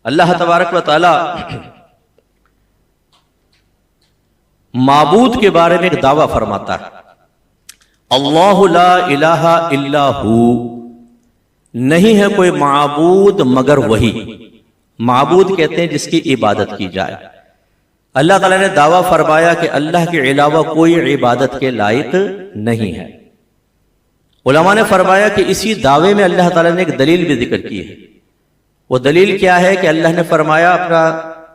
اللہ تبارک و تعالی معبود کے بارے میں ایک دعویٰ فرماتا ہے، اللہ لا الہ الا ہو، نہیں ہے کوئی معبود مگر وہی۔ معبود کہتے ہیں جس کی عبادت کی جائے۔ اللہ تعالیٰ نے دعویٰ فرمایا کہ اللہ کے علاوہ کوئی عبادت کے لائق نہیں ہے۔ علماء نے فرمایا کہ اسی دعوے میں اللہ تعالیٰ نے ایک دلیل بھی ذکر کی ہے۔ وہ دلیل کیا ہے کہ اللہ نے فرمایا اپنا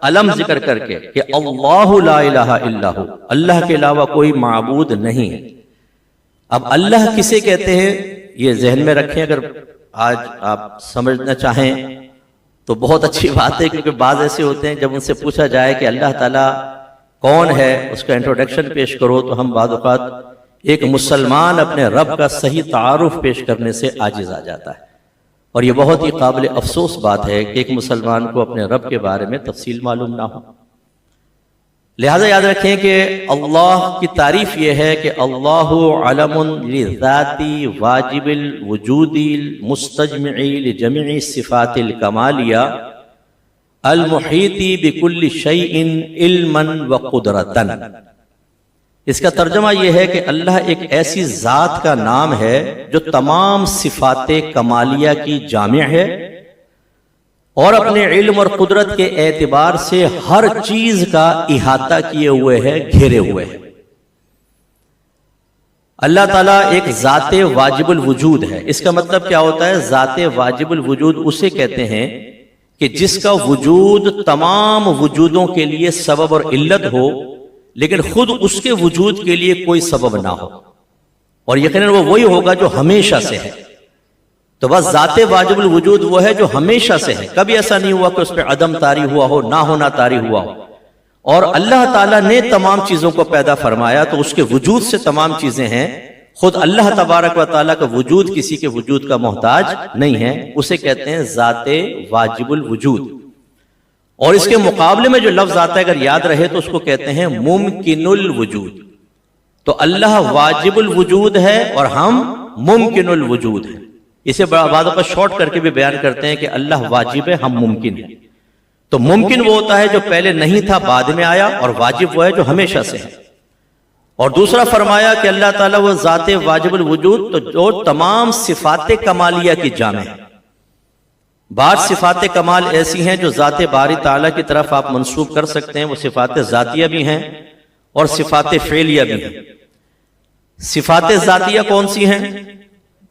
علم ذکر کر کے کہ اللہ لا الہ الا ہو، اللہ کے علاوہ کوئی معبود نہیں ہے۔ اب اللہ کسے کہتے ہیں یہ ذہن میں رکھیں، اگر آج آپ سمجھنا چاہیں تو بہت اچھی بات ہے، کیونکہ بعض ایسے ہوتے ہیں جب ان سے پوچھا جائے کہ اللہ تعالیٰ کون ہے، اس کا انٹروڈکشن پیش کرو، تو ہم بعض اوقات ایک مسلمان اپنے رب کا صحیح تعارف پیش کرنے سے عاجز آ جاتا ہے، اور یہ بہت ہی قابل افسوس بات ہے کہ ایک مسلمان کو اپنے رب کے بارے میں تفصیل معلوم نہ ہو۔ لہذا یاد رکھیں کہ اللہ کی تعریف یہ ہے کہ اللہ علم لذاتی واجب الوجود المستجمع لجميع الصفات الکمالیہ المحیط بکل شیء علما وقدرتا۔ اس کا ترجمہ یہ ہے کہ اللہ ایک ایسی ذات کا نام ہے جو تمام صفات کمالیہ کی جامع ہے اور اپنے علم اور قدرت کے اعتبار سے ہر چیز کا احاطہ کیے ہوئے ہے، گھیرے ہوئے ہے۔ اللہ تعالیٰ ایک ذات واجب الوجود ہے۔ اس کا مطلب کیا ہوتا ہے؟ ذات واجب الوجود اسے کہتے ہیں کہ جس کا وجود تمام وجودوں کے لیے سبب اور علت ہو، لیکن خود اس کے وجود کے لیے کوئی سبب نہ ہو، اور یقیناً وہ وہی ہوگا جو ہمیشہ سے ہے۔ تو بس ذات واجب الوجود وہ ہے جو ہمیشہ سے ہے، کبھی ایسا نہیں ہوا کہ اس پہ عدم طاری ہوا ہو، نہ ہونا طاری ہوا ہو۔ اور اللہ تعالیٰ نے تمام چیزوں کو پیدا فرمایا تو اس کے وجود سے تمام چیزیں ہیں، خود اللہ تبارک و تعالیٰ کا وجود کسی کے وجود کا محتاج نہیں ہے، اسے کہتے ہیں ذات واجب الوجود۔ اور اس کے مقابلے میں جو لفظ آتا ہے اگر یاد رہے تو اس کو کہتے ہیں ممکن الوجود۔ تو اللہ واجب الوجود ہے اور ہم ممکن الوجود ہیں۔ اسے بعضوں پر شارٹ کر کے بھی بیان کرتے ہیں کہ اللہ واجب ہے، ہم ممکن ہیں۔ تو ممکن وہ ہوتا ہے جو پہلے نہیں تھا بعد میں آیا، اور واجب وہ ہے جو ہمیشہ سے ہے۔ اور دوسرا فرمایا کہ اللہ تعالیٰ وہ ذات واجب الوجود تو جو تمام صفات کمالیہ کی جامع ہے۔ بعض صفات کمال ایسی ہیں جو ذات باری تعالیٰ کی طرف آپ منسوب کر سکتے ہیں، وہ صفات ذاتیہ بھی ہیں اور صفات فعلیہ بھی ہیں۔ صفات ذاتیہ کون سی ہیں؟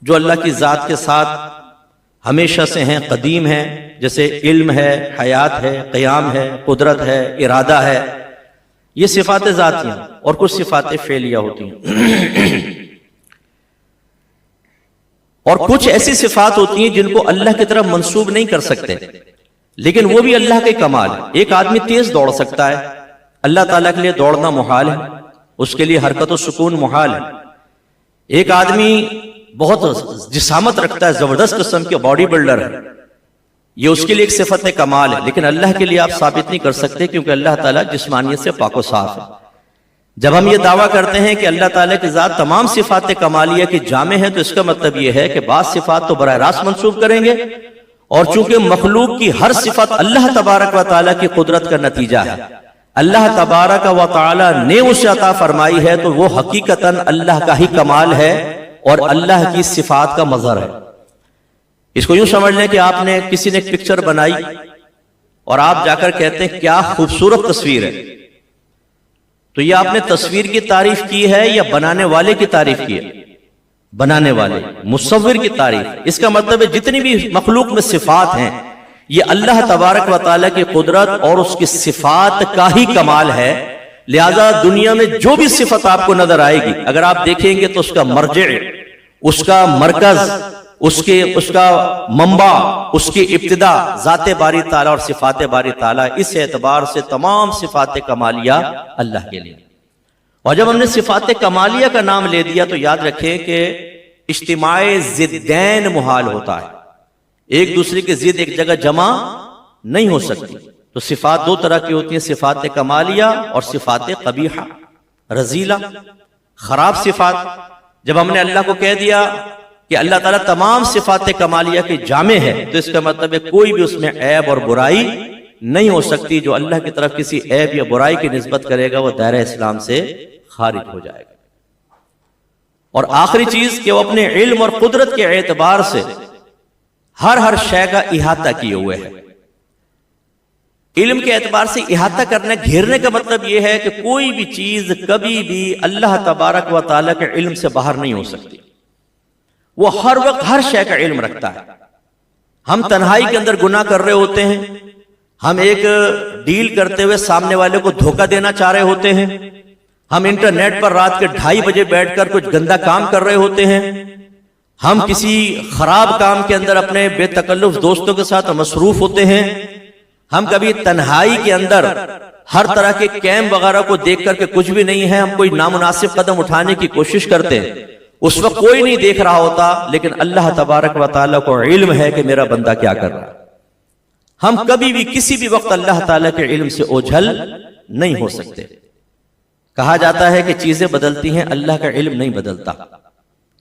جو اللہ کی ذات کے ساتھ ہمیشہ سے ہیں، قدیم ہیں، جیسے علم ہے، حیات ہے، قیام ہے، قدرت ہے، ارادہ ہے، یہ صفات ذاتیہ۔ اور کچھ صفات فعلیہ ہوتی ہیں، اور کچھ ایسی صفات ہوتی ہیں جن کو اللہ کی طرف منسوب نہیں کر سکتے، لیکن وہ بھی اللہ کے کمال ہے۔ ایک آدمی تیز دوڑ سکتا ہے، اللہ تعالیٰ کے لیے دوڑنا محال ہے، اس کے لیے حرکت و سکون محال ہے۔ ایک آدمی بہت جسامت رکھتا ہے، زبردست قسم کے باڈی بلڈر ہے، یہ اس کے لیے ایک صفت کمال ہے، لیکن اللہ کے لیے آپ ثابت نہیں کر سکتے کیونکہ اللہ تعالیٰ جسمانیت سے پاک و صاف ہے۔ جب ہم یہ دعویٰ کرتے ہیں کہ اللہ تعالیٰ کی ذات تمام صفات کمالیہ کی جامع ہے تو اس کا مطلب یہ ہے کہ بعض صفات تو براہ راست منسوب کریں گے، اور چونکہ مخلوق کی ہر صفت اللہ تبارک و تعالیٰ کی قدرت کا نتیجہ ہے، اللہ تبارک و تعالیٰ نے اسے عطا فرمائی ہے، تو وہ حقیقتاً اللہ کا ہی کمال ہے اور اللہ کی صفات کا مظہر ہے۔ اس کو یوں سمجھ لیں کہ آپ نے کسی نے ایک پکچر بنائی اور آپ جا کر کہتے ہیں کیا خوبصورت تصویر ہے، تو یہ آپ نے تصویر کی تعریف کی ہے یا بنانے والے کی تعریف کی ہے؟ بنانے والے، مصور کی تعریف۔ اس کا مطلب ہے جتنی بھی مخلوق میں صفات ہیں یہ اللہ تبارک و تعالیٰ کی قدرت اور اس کی صفات کا ہی کمال ہے۔ لہذا دنیا میں جو بھی صفت آپ کو نظر آئے گی، اگر آپ دیکھیں گے تو اس کا مرجع، اس کا مرکز، اس کا منبع، اس کی ابتدا ذات باری تعالیٰ اور صفات باری تعالیٰ، اس اعتبار سے تمام صفات کمالیہ اللہ کے لیے۔ اور جب ہم نے صفات کمالیہ کا نام لے دیا تو یاد رکھیں کہ اجتماع ضدین محال ہوتا ہے، ایک دوسرے کی ضد ایک جگہ جمع نہیں ہو سکتی۔ تو صفات دو طرح کی ہوتی ہیں، صفات کمالیہ اور صفات قبیحہ، رذیلہ، خراب صفات۔ جب ہم نے اللہ کو کہہ دیا کہ اللہ تعالیٰ تمام صفات کمالیہ کی جامع ہے تو اس کا مطلب ہے کوئی بھی اس میں عیب اور برائی نہیں ہو سکتی. جو اللہ کی طرف کسی عیب یا برائی کی نسبت کرے گا وہ دائرہ اسلام سے خارج ہو جائے گا. اور آخری چیز کہ وہ اپنے علم اور قدرت کے اعتبار سے ہر شے کا احاطہ کیے ہوئے ہے. علم کے اعتبار سے احاطہ کرنے گھیرنے کا مطلب یہ ہے کہ کوئی بھی چیز کبھی بھی اللہ تبارک و تعالیٰ کے علم سے باہر نہیں ہو سکتی. وہ ہر وقت ہر شے کا علم رکھتا ہے. ہم تنہائی کے اندر گناہ کر رہے ہوتے ہیں, ہم ایک ڈیل کرتے ہوئے سامنے والے کو دھوکہ دینا چاہ رہے ہوتے ہیں, ہم انٹرنیٹ پر رات کے 2:30 بجے بیٹھ کر کچھ گندا کام کر رہے ہوتے ہیں, ہم کسی خراب کام کے اندر اپنے بے تکلف دوستوں کے ساتھ مصروف ہوتے ہیں, ہم کبھی تنہائی کے اندر ہر طرح کے کیمپ وغیرہ کو دیکھ کر کے کچھ بھی نہیں ہے, ہم کوئی نامناسب قدم اٹھانے کی کوشش کرتے ہیں. اس وقت کوئی نہیں دیکھ رہا ہوتا, لیکن اللہ تبارک و تعالیٰ کو علم ہے کہ میرا بندہ کیا کر رہا ہے. ہم کبھی بھی کسی بھی وقت اللہ تعالیٰ کے علم سے اوجھل نہیں ہو سکتے. کہا جاتا ہے کہ چیزیں بدلتی ہیں, اللہ کا علم نہیں بدلتا,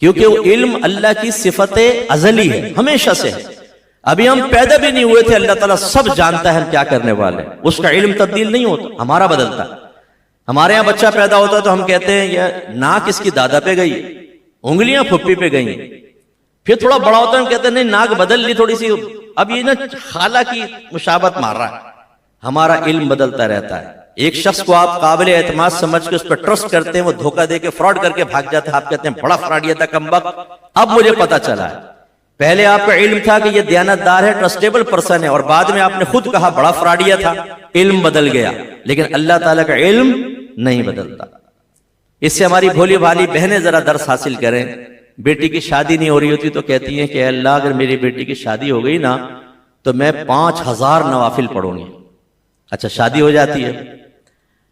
کیونکہ وہ علم اللہ کی صفت ازلی ہے, ہمیشہ سے ہے. ابھی ہم پیدا بھی نہیں ہوئے تھے, اللہ تعالیٰ سب جانتا ہے ہم کیا کرنے والے ہیں. اس کا علم تبدیل نہیں ہوتا, ہمارا بدلتا ہے. ہمارے یہاں بچہ پیدا ہوتا ہے تو ہم کہتے ہیں یہ ناک اس کی دادا پہ گئی, انگلیاں پھپھی پہ گئی. پھر تھوڑا بڑا ہوتا ہے ہم کہتے ہیں نہیں ناک بدل لی تھوڑی سی, اب یہ نا خالہ کی مشابہت مار رہا ہے. ہمارا علم بدلتا رہتا ہے. ایک شخص کو آپ قابل اعتماد سمجھ کے اس پر ٹرسٹ کرتے ہیں, وہ دھوکہ دے کے فراڈ کر کے بھاگ جاتا ہے. آپ کہتے ہیں بڑا فراڈیا تھا کمبخت, اب مجھے پتا چلا ہے. پہلے آپ کا علم تھا کہ یہ دیانتدار ہے, ٹرسٹیبل پرسن ہے, اور بعد میں آپ نے خود کہا بڑا فراڈیا تھا. علم بدل گیا, لیکن اللہ تعالیٰ کا علم نہیں بدلتا. اس سے ہماری بھولی بھالی بہنیں ذرا درس حاصل کریں. بیٹی کی شادی نہیں ہو رہی ہوتی تو کہتی ہیں کہ اے اللہ اگر میری بیٹی کی شادی ہو گئی نا تو میں 5000 نوافل پڑھوں گی. اچھا شادی ہو جاتی ہے,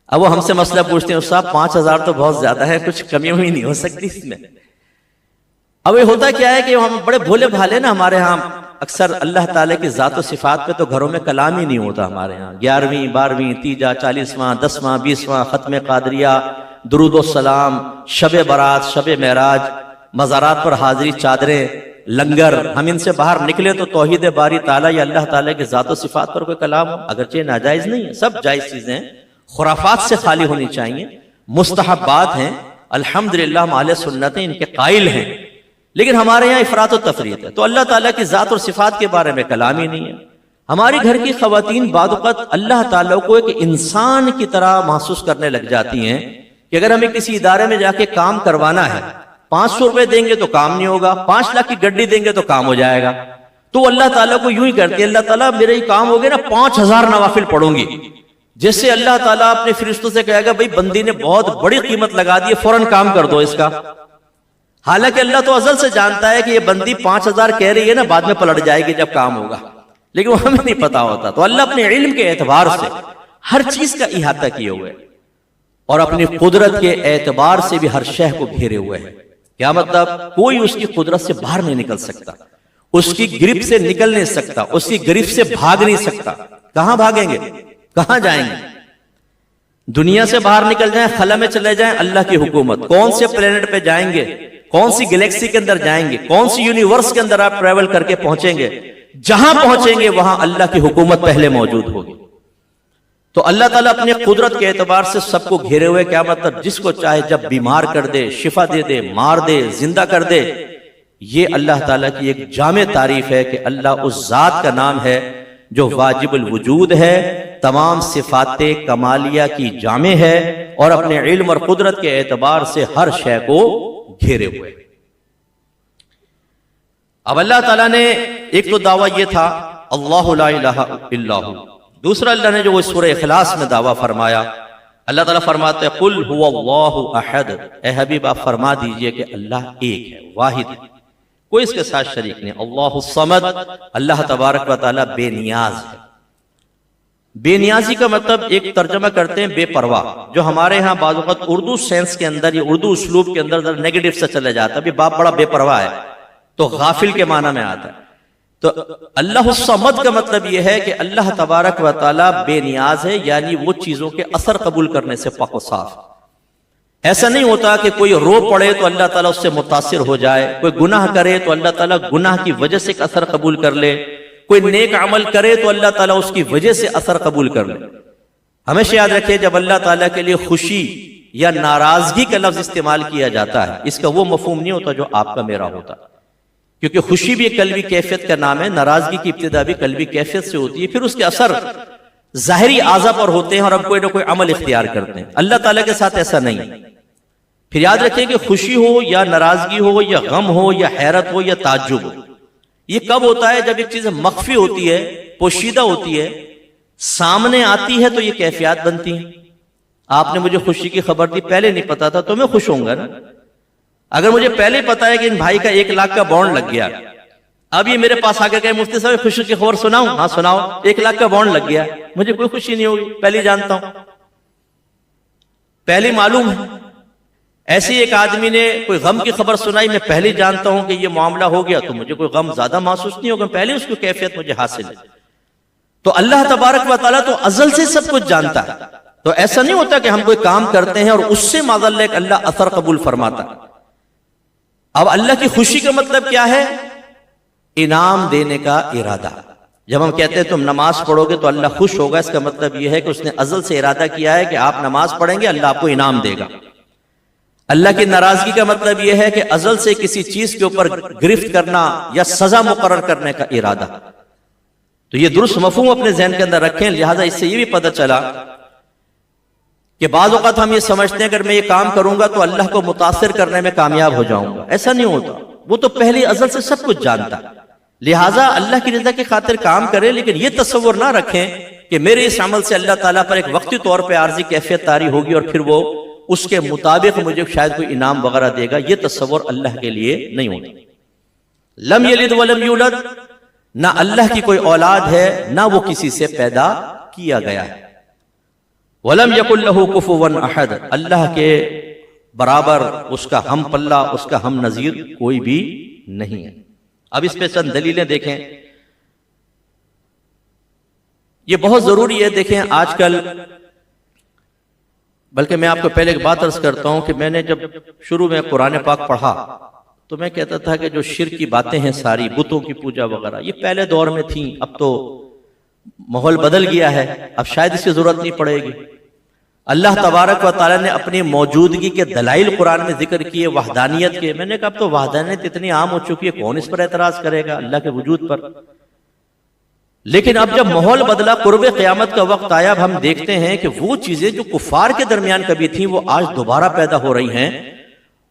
اب وہ ہم سے مسئلہ پوچھتے ہیں صاحب 5000 تو بہت زیادہ ہے, کچھ کمی ہوئی نہیں ہو سکتی اس میں. اب یہ ہوتا کیا ہے کہ ہم بڑے بھولے بھالے نا, ہمارے ہاں اکثر اللہ تعالیٰ کی ذات و صفات پہ تو گھروں میں کلام ہی نہیں ہوتا. ہمارے ہاں 11ویں 12ویں تیجا 40واں 10واں 20واں ختم قادریہ, درود و سلام, شب برات, شب معراج, مزارات پر حاضری, چادریں, لنگر. ہم ان سے باہر نکلے تو توحید باری تعالیٰ یا اللہ تعالیٰ کی ذات و صفات پر کوئی کلام ہو, اگرچہ ناجائز نہیں ہے, سب جائز چیزیں ہیں, خرافات سے خالی ہونی چاہیے, مستحبات ہیں. الحمدللہ ہم اہل سنت ہیں, ان کے قائل ہیں, لیکن ہمارے یہاں افراط و تفریط ہے. تو اللہ تعالیٰ کی ذات اور صفات کے بارے میں کلام ہی نہیں ہے. ہماری گھر کی خواتین بعض اوقات اللہ تعالیٰ کو ایک انسان کی طرح محسوس کرنے لگ جاتی ہیں کہ اگر ہمیں کسی ادارے میں جا کے کام کروانا ہے, 500 روپے دیں گے تو کام نہیں ہوگا, 5 لاکھ کی گڈی دیں گے تو کام ہو جائے گا. تو اللہ تعالیٰ کو یوں ہی کرتی ہے, اللہ تعالیٰ میرا ہی کام ہو گیا نا 5000 نوافل پڑھوں گی. جیسے اللہ تعالیٰ اپنے فرشتوں سے کہے گا بھائی بندی نے بہت بڑی قیمت لگا دی ہے, فوراً کام کر دو اس کا. حالانکہ اللہ تو ازل سے جانتا ہے کہ یہ بندی 5000 کہہ رہی ہے نا, بعد میں پلٹ جائے گی جب کام ہوگا, لیکن وہ ہمیں نہیں پتا ہوتا. تو اللہ اپنے علم کے اعتبار سے ہر چیز کا احاطہ کیے ہوئے اور اپنی قدرت کے اعتبار سے بھی ہر شے کو گھیرے ہوئے ہے. کیا مطلب؟ کوئی اس کی قدرت سے باہر نہیں نکل سکتا, اس کی گرفت سے نکل نہیں سکتا, اس کی گرفت سے بھاگ نہیں سکتا. کہاں بھاگیں گے, کہاں جائیں گے؟ دنیا سے باہر نکل جائیں, خلا میں چلے جائیں, اللہ کی حکومت. کون سے پلینٹ پہ جائیں گے, کون سی گلیکسی کے اندر جائیں گے, کون سی یونیورس کے اندر آپ ٹریول کر کے پہنچیں گے, جہاں پہنچیں گے وہاں اللہ کی حکومت پہلے موجود ہوگی. تو اللہ تعالیٰ اپنے قدرت کے اعتبار سے سب کو گھیرے ہوئے. کیا مطلب؟ جس کو چاہے جب بیمار کر دے, شفا دے دے, مار دے, زندہ کر دے. یہ اللہ تعالیٰ کی ایک جامع تعریف ہے کہ اللہ اس ذات کا نام ہے جو واجب الوجود ہے, تمام صفات کمالیہ کی جامع ہے, اور اپنے علم اور قدرت کے اعتبار سے ہر شے کو گھیرے ہوئے. اب اللہ تعالیٰ نے ایک تو دعویٰ یہ تھا اللہ لا الہ الا ہو. دوسرا اللہ نے جو وہ سورہ اخلاص میں دعویٰ فرمایا, اللہ تعالیٰ فرماتے ہیں قل هو اللہ احد, اے حبیب آپ فرما دیجئے کہ اللہ ایک ہے, واحد ہے, کوئی اس کے ساتھ شریک نہیں. اللہ الصمد, اللہ تبارک و تعالیٰ بے نیاز ہے. بے نیازی کا مطلب ایک ترجمہ کرتے ہیں بے پرواہ, جو ہمارے ہاں بعض اوقات اردو سینس کے اندر یا اردو اسلوب کے اندر نیگیٹو سے چلے جاتا ہے, ابھی باپ بڑا بے پرواہ ہے, تو غافل کے معنی میں آتا ہے. تو اللہ الصمد کا مطلب یہ ہے کہ اللہ تبارک و تعالیٰ بے نیاز ہے, یعنی وہ چیزوں کے اثر قبول کرنے سے پاک و صاف. ایسا نہیں ہوتا کہ کوئی رو پڑے تو اللہ تعالیٰ اس سے متاثر ہو جائے, کوئی گناہ کرے تو اللہ تعالیٰ گناہ کی وجہ سے ایک اثر قبول کر لے, کوئی نیک عمل کرے تو اللہ تعالیٰ اس کی وجہ سے اثر قبول کر لے۔ ہمیشہ یاد رکھیں جب اللہ تعالیٰ کے لیے خوشی یا ناراضگی کا لفظ استعمال کیا جاتا ہے اس کا وہ مفہوم نہیں ہوتا جو آپ کا میرا ہوتا، کیونکہ خوشی بھی ایک قلبی کیفیت کا نام ہے، ناراضگی کی ابتدا بھی قلبی کیفیت سے ہوتی ہے، پھر اس کے اثر ظاہری اعضاء پر ہوتے ہیں اور ہم کوئی نہ کوئی عمل اختیار کرتے ہیں۔ اللہ تعالیٰ کے ساتھ ایسا نہیں۔ پھر یاد رکھیں کہ خوشی ہو یا ناراضگی ہو یا غم ہو یا حیرت ہو یا تعجب ہو، یہ کب ہوتا ہے؟ جب ایک چیز مخفی ہوتی ہے، پوشیدہ ہوتی ہے، سامنے آتی ہے تو یہ کیفیات بنتی ہیں۔ آپ نے مجھے خوشی کی خبر دی، پہلے نہیں پتا تھا تو میں خوش ہوں گا نا۔ اگر مجھے پہلے پتا ہے کہ ان بھائی کا 1 لاکھ کا بانڈ لگ گیا، اب یہ میرے پاس آ کے کہے مفتی صاحب خوشی کی خبر سناؤں؟ ہاں سناؤ۔ 1 لاکھ کا بانڈ لگ گیا، مجھے کوئی خوشی نہیں ہوگی، پہلے جانتا ہوں، پہلے معلوم ہے۔ ایسے ایک آدمی نے کوئی غم کی خبر سنائی، میں پہلے جانتا ہوں کہ یہ معاملہ ہو گیا تو مجھے کوئی غم زیادہ محسوس نہیں ہوگا، پہلے اس کی کیفیت مجھے حاصل ہے۔ تو اللہ تبارک و تعالیٰ تو ازل سے سب کچھ جانتا ہے، تو ایسا نہیں ہوتا کہ ہم کوئی کام کرتے ہیں اور اس سے معاذ اللہ اللہ اثر قبول فرماتا۔ اب اللہ کی خوشی کا مطلب کیا ہے؟ انعام دینے کا ارادہ۔ جب ہم کہتے ہیں تم نماز پڑھو گے تو اللہ خوش ہوگا، اس کا مطلب یہ ہے کہ اس نے ازل سے ارادہ کیا ہے کہ آپ نماز پڑھیں گے، اللہ آپ کو انعام دے گا۔ اللہ کی ناراضگی کا مطلب یہ ہے کہ ازل سے کسی چیز کے اوپر گرفت کرنا یا سزا مقرر کرنے کا ارادہ۔ تو یہ درست مفہوم اپنے ذہن کے اندر رکھیں، لہذا اس سے یہ بھی پتہ چلا کہ بعض اوقات ہم یہ سمجھتے ہیں اگر میں یہ کام کروں گا تو اللہ کو متاثر کرنے میں کامیاب ہو جاؤں گا، ایسا نہیں ہوتا، وہ تو پہلے ازل سے سب کچھ جانتا، لہٰذا اللہ کی رضا کی خاطر کام کرے، لیکن یہ تصور نہ رکھیں کہ میرے اس عمل سے اللہ تعالیٰ پر ایک وقتی طور پہ عارضی کیفیت طاری ہوگی اور پھر وہ اس کے مطابق مجھے شاید کوئی انعام وغیرہ دے گا، یہ تصور اللہ کے لیے نہیں ہوتا۔ لم یلد ولم یولد، نہ اللہ کی کوئی اولاد ہے نہ وہ کسی سے پیدا کیا گیا ہے۔ وَلَمْ يَكُنْ لَهُ كُفُوًا أَحَدٌ، اللہ کے برابر، اس کا ہم پلہ، اس کا ہم نظیر کوئی بھی نہیں ہے۔ اب اس پہ چند دلیلیں دیکھیں، یہ بہت ضروری ہے۔ دیکھیں آج کل، بلکہ میں آپ کو پہلے ایک بات عرض کرتا ہوں کہ میں نے جب شروع میں قرآن پاک پڑھا تو میں کہتا تھا کہ جو شرک کی باتیں ہیں ساری، بتوں کی پوجا وغیرہ، یہ پہلے دور میں تھیں، اب تو ماحول بدل گیا ہے، اب شاید اس کی ضرورت نہیں پڑے گی۔ اللہ تبارک و تعالیٰ نے اپنی موجودگی کے دلائل قرآن میں ذکر کیے، وحدانیت کے۔ میں نے کہا اب تو وحدانیت اتنی عام ہو چکی ہے، کون اس پر اعتراض کرے گا اللہ کے وجود پر؟ لیکن اب جب ماحول بدلا، قرب قیامت کا وقت آیا، اب ہم دیکھتے ہیں کہ وہ چیزیں جو کفار کے درمیان کبھی تھیں وہ آج دوبارہ پیدا ہو رہی ہیں،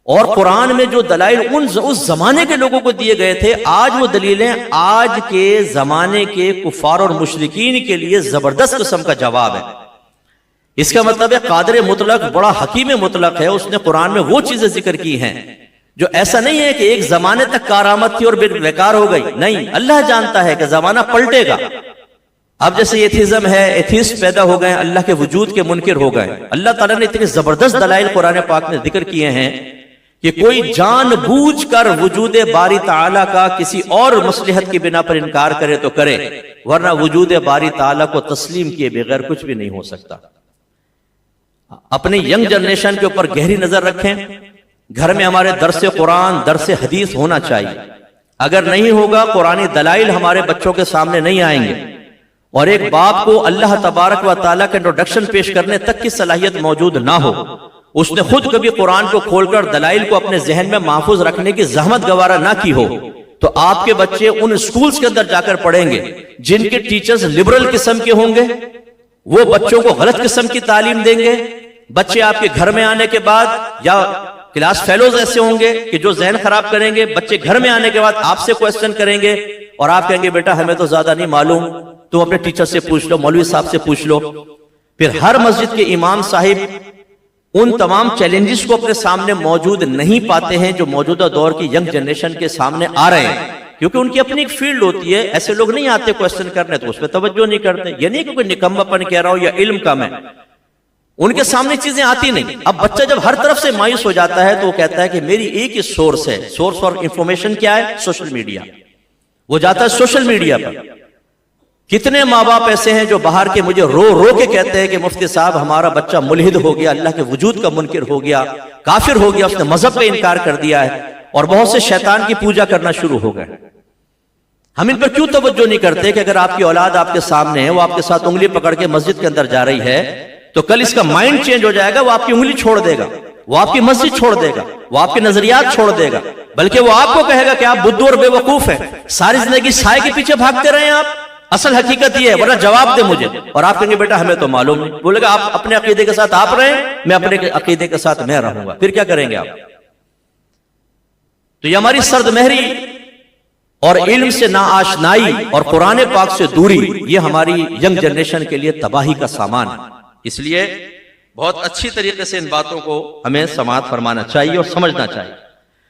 اور قرآن میں جو دلائل اس زمانے کے لوگوں کو دیے گئے تھے، آج وہ دلیلیں آج کے زمانے کے کفار اور مشرکین کے لیے زبردست قسم کا جواب ہے۔ اس کا مطلب ہے قادر مطلق بڑا حکیم مطلق ہے، اس نے قرآن میں وہ چیزیں ذکر کی ہیں جو ایسا نہیں ہے کہ ایک زمانے تک کارآمد تھی اور بیکار ہو گئی، نہیں، اللہ جانتا ہے کہ زمانہ پلٹے گا۔ اب جیسے ایتھیزم ہے، ایتھیسٹ پیدا ہو گئے، اللہ کے وجود کے منکر ہو گئے، اللہ تعالیٰ نے اتنے زبردست دلائل قرآن پاک میں ذکر کیے ہیں کہ کوئی جان بوجھ کر وجود باری تعالیٰ کا کسی اور مصلحت کی بنا پر انکار کرے تو کرے، ورنہ وجود باری تعالیٰ کو تسلیم کیے بغیر کچھ بھی نہیں ہو سکتا۔ اپنی ینگ جنریشن کے اوپر گہری نظر رکھیں، گھر میں ہمارے درس قرآن، درس حدیث ہونا چاہیے۔ اگر نہیں ہوگا، قرآنی دلائل ہمارے بچوں کے سامنے نہیں آئیں گے، اور ایک باپ کو اللہ تبارک و تعالیٰ کا انٹروڈکشن پیش کرنے تک کی صلاحیت موجود نہ ہو، اس نے خود کبھی قرآن کو کھول کر دلائل کو اپنے ذہن میں محفوظ رکھنے کی زحمت گوارا نہ کی ہو، تو آپ کے بچے ان سکولز کے اندر جا کر پڑھیں گے جن کے ٹیچرز لبرل قسم کے ہوں گے، وہ بچوں کو غلط قسم کی تعلیم دیں گے۔ بچے آپ کے گھر میں آنے کے بعد، یا کلاس فیلوز ایسے ہوں گے کہ جو ذہن خراب کریں گے، بچے گھر میں آنے کے بعد آپ سے کوسچن کریں گے اور آپ کہیں گے بیٹا ہمیں تو زیادہ نہیں معلوم، تم اپنے ٹیچر سے پوچھ لو، مولوی صاحب سے پوچھ لو۔ پھر ہر مسجد کے امام صاحب ان تمام چیلنجز کو اپنے سامنے موجود نہیں پاتے ہیں جو موجودہ دور کی ینگ جنریشن کے سامنے آ رہے ہیں، کیونکہ ان کی اپنی ایک فیلڈ ہوتی ہے۔ ایسے لوگ نہیں آتے کوسچن کرنے تو اس پہ توجہ نہیں کرتے، یہ نہیں کہ کوئی نکماپن کہہ رہا ہو یا علم کم ہے، ان کے سامنے چیزیں آتی نہیں۔ اب بچہ جب ہر طرف سے مایوس ہو جاتا ہے تو وہ کہتا ہے کہ میری ایک ہی سورس ہے، سورس اور انفارمیشن کیا ہے؟ Social media. وہ جاتا ہے سوشل میڈیا پر۔ کتنے ماں باپ ایسے ہیں جو باہر کے مجھے رو رو کے کہتے ہیں کہ مفتی صاحب ہمارا بچہ ملحد ہو گیا، اللہ کے وجود کا منکر ہو گیا، کافر ہو گیا، اس نے مذہب کا انکار کر دیا ہے، اور بہت سے شیطان کی پوجا کرنا شروع ہو گئے۔ ہم ان پر کیوں توجہ نہیں کرتے کہ اگر آپ کی اولاد آپ کے سامنے ہے، وہ آپ کے ساتھ انگلی پکڑ کے مسجد کے اندر جا رہی ہے تو کل اس کا مائنڈ چینج ہو جائے گا، وہ آپ کی انگلی چھوڑ دے گا، وہ آپ کی مسجد چھوڑ دے گا، وہ آپ کے نظریات چھوڑ دے گا، بلکہ وہ آپ کو کہے گا کہ آپ بدھو اور بے وقوف ہیں، ساری زندگی سائے کے پیچھے بھاگتے رہے ہیں آپ، اصل حقیقت یہ ہے، ورنہ جواب دے مجھے۔ اور آپ کہیں گے بیٹا ہمیں تو معلوم نہیں، بولے گا آپ اپنے عقیدے کے ساتھ آپ رہیں، میں اپنے عقیدے کے ساتھ میں رہوں گا، پھر کیا کریں گے آپ؟ تو یہ ہماری سرد مہری اور علم سے ناآشنائی اور قرآن پاک سے دوری، یہ ہماری ینگ جنریشن کے لیے تباہی کا سامان ہے۔ اس لیے بہت اچھی طریقے سے ان باتوں کو ہمیں سماعت فرمانا چاہیے اور سمجھنا چاہیے۔